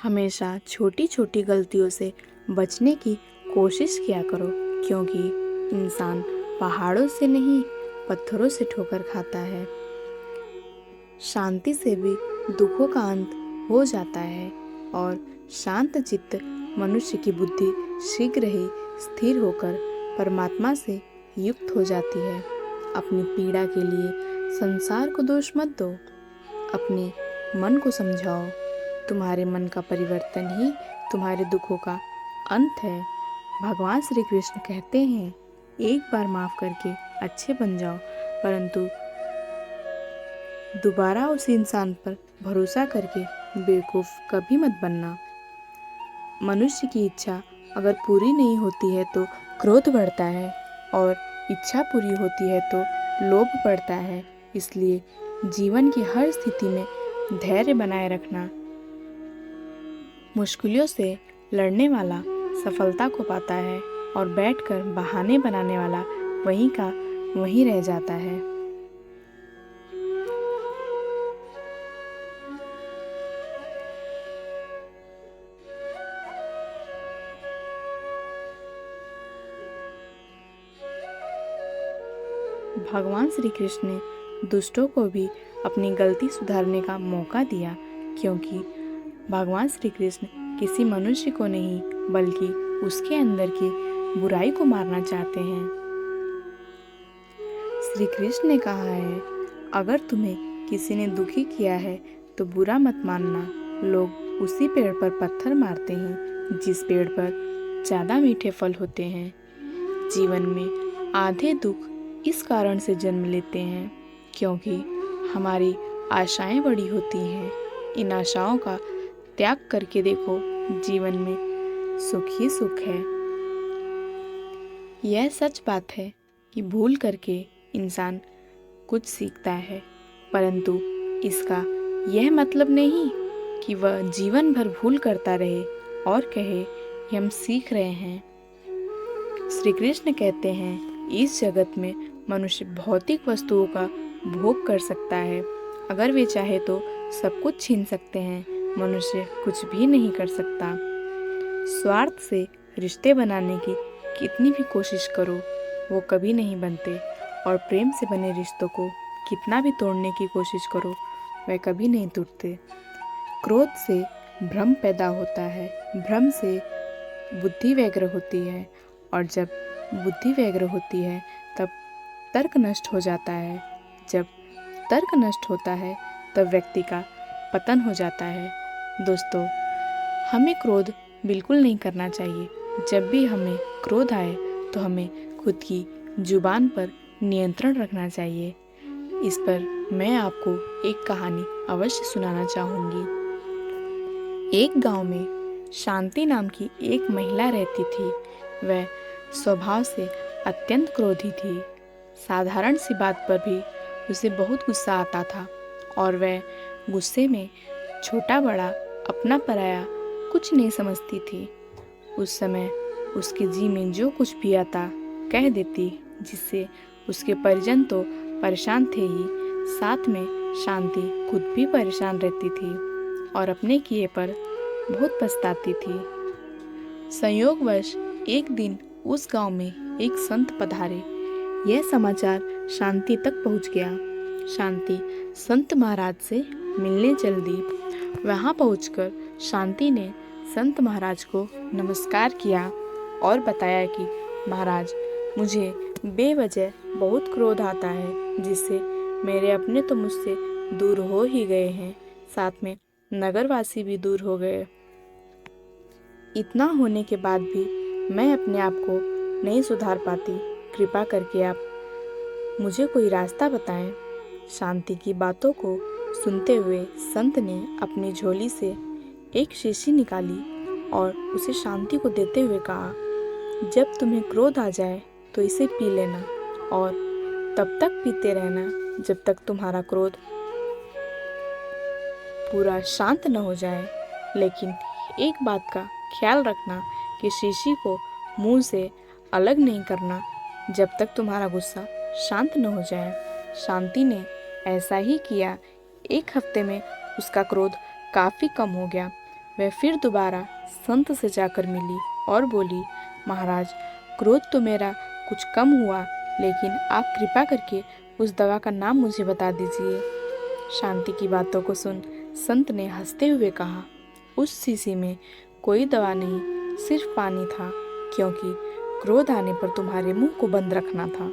हमेशा छोटी छोटी गलतियों से बचने की कोशिश किया करो, क्योंकि इंसान पहाड़ों से नहीं पत्थरों से ठोकर खाता है। शांति से भी दुखों का अंत हो जाता है और शांत चित्त मनुष्य की बुद्धि शीघ्र ही स्थिर होकर परमात्मा से युक्त हो जाती है। अपनी पीड़ा के लिए संसार को दोष मत दो, अपने मन को समझाओ। तुम्हारे मन का परिवर्तन ही तुम्हारे दुखों का अंत है। भगवान श्री कृष्ण कहते हैं, एक बार माफ करके अच्छे बन जाओ, परंतु दोबारा उस इंसान पर भरोसा करके बेवकूफ़ कभी मत बनना। मनुष्य की इच्छा अगर पूरी नहीं होती है तो क्रोध बढ़ता है, और इच्छा पूरी होती है तो लोभ बढ़ता है। इसलिए जीवन की हर स्थिति में धैर्य बनाए रखना। मुश्किलों से लड़ने वाला सफलता को पाता है, और बैठकर बहाने बनाने वाला वहीं का वहीं रह जाता है। भगवान श्री कृष्ण ने दुष्टों को भी अपनी गलती सुधारने का मौका दिया, क्योंकि भगवान श्री कृष्ण किसी मनुष्य को नहीं बल्कि उसके अंदर की बुराई को मारना चाहते हैं। श्री कृष्ण ने कहा है, अगर तुम्हें किसी ने दुखी किया है तो बुरा मत मानना। लोग उसी पेड़ पर पत्थर मारते हैं जिस पेड़ पर ज़्यादा मीठे फल होते हैं। जीवन में आधे दुख इस कारण से जन्म लेते हैं क्योंकि हमारी आशाएं बड़ी होती हैं। इन आशाओं का त्याग करके देखो, जीवन में सुख ही सुख है। यह सच बात है कि भूल करके इंसान कुछ सीखता है, परंतु इसका यह मतलब नहीं कि वह जीवन भर भूल करता रहे और कहे कि हम सीख रहे हैं। श्री कृष्ण कहते हैं, इस जगत में मनुष्य भौतिक वस्तुओं का भोग कर सकता है। अगर वे चाहे तो सब कुछ छीन सकते हैं, मनुष्य कुछ भी नहीं कर सकता। स्वार्थ से रिश्ते बनाने की कितनी भी कोशिश करो, वो कभी नहीं बनते, और प्रेम से बने रिश्तों को कितना भी तोड़ने की कोशिश करो, वह कभी नहीं टूटते। क्रोध से भ्रम पैदा होता है, भ्रम से बुद्धि व्यग्र होती है, और जब बुद्धि व्यग्र होती है तब तर्क नष्ट हो जाता है। जब तर्क नष्ट होता है तब व्यक्ति का पतन हो जाता है। दोस्तों, हमें क्रोध बिल्कुल नहीं करना चाहिए। जब भी हमें क्रोध आए तो हमें खुद की जुबान पर नियंत्रण रखना चाहिए। इस पर मैं आपको एक कहानी अवश्य सुनाना चाहूँगी। एक गांव में शांति नाम की एक महिला रहती थी। वह स्वभाव से अत्यंत क्रोधी थी। साधारण सी बात पर भी उसे बहुत गुस्सा आता था, और वह गुस्से में छोटा बड़ा अपना पराया कुछ नहीं समझती थी। उस समय उसके जी में जो कुछ भी आता कह देती, जिससे उसके परिजन तो परेशान थे ही, साथ में शांति खुद भी परेशान रहती थी और अपने किए पर बहुत पछताती थी। संयोगवश एक दिन उस गांव में एक संत पधारे। यह समाचार शांति तक पहुंच गया। शांति संत महाराज से मिलने चल दी। वहां पहुंचकर शांति ने संत महाराज को नमस्कार किया और बताया कि महाराज, मुझे बेवजह बहुत क्रोध आता है, जिससे मेरे अपने तो मुझसे दूर हो ही गए हैं, साथ में नगरवासी भी दूर हो गए। इतना होने के बाद भी मैं अपने आप को नहीं सुधार पाती। कृपा करके आप मुझे कोई रास्ता बताएं। शांति की बातों को सुनते हुए संत ने अपनी झोली से एक शीशी निकाली और उसे शांति को देते हुए कहा, जब तुम्हें क्रोध आ जाए तो इसे पी लेना, और तब तक पीते रहना जब तक तुम्हारा क्रोध पूरा शांत न हो जाए। लेकिन एक बात का ख्याल रखना कि शीशी को मुंह से अलग नहीं करना जब तक तुम्हारा गुस्सा शांत न हो जाए। शांति ने ऐसा ही किया। एक हफ्ते में उसका क्रोध काफ़ी कम हो गया। वह फिर दोबारा संत से जाकर मिली और बोली, महाराज, क्रोध तो मेरा कुछ कम हुआ, लेकिन आप कृपा करके उस दवा का नाम मुझे बता दीजिए। शांति की बातों को सुन संत ने हंसते हुए कहा, उस शीशी में कोई दवा नहीं, सिर्फ पानी था, क्योंकि क्रोध आने पर तुम्हारे मुंह को बंद रखना था।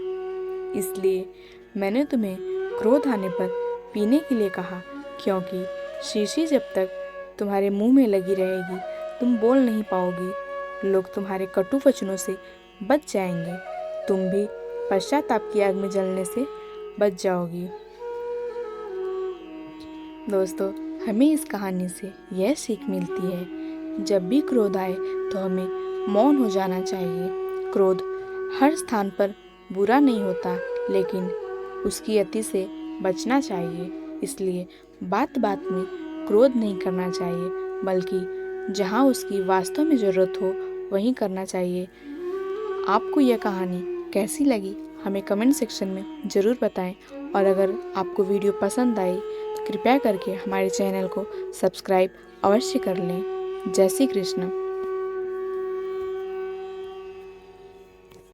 इसलिए मैंने तुम्हें क्रोध आने पर पीने के लिए कहा, क्योंकि शीशी जब तक तुम्हारे मुंह में लगी रहेगी तुम बोल नहीं पाओगी, लोग तुम्हारे कटु वचनों से बच जाएंगे, तुम भी पश्चाताप की आग में जलने से बच जाओगी। दोस्तों, हमें इस कहानी से यह सीख मिलती है, जब भी क्रोध आए तो हमें मौन हो जाना चाहिए। क्रोध हर स्थान पर बुरा नहीं होता, लेकिन उसकी अति से बचना चाहिए। इसलिए बात बात में क्रोध नहीं करना चाहिए, बल्कि जहाँ उसकी वास्तव में ज़रूरत हो वहीं करना चाहिए। आपको यह कहानी कैसी लगी हमें कमेंट सेक्शन में ज़रूर बताएं, और अगर आपको वीडियो पसंद आई तो कृपया करके हमारे चैनल को सब्सक्राइब अवश्य कर लें। जय श्री कृष्ण।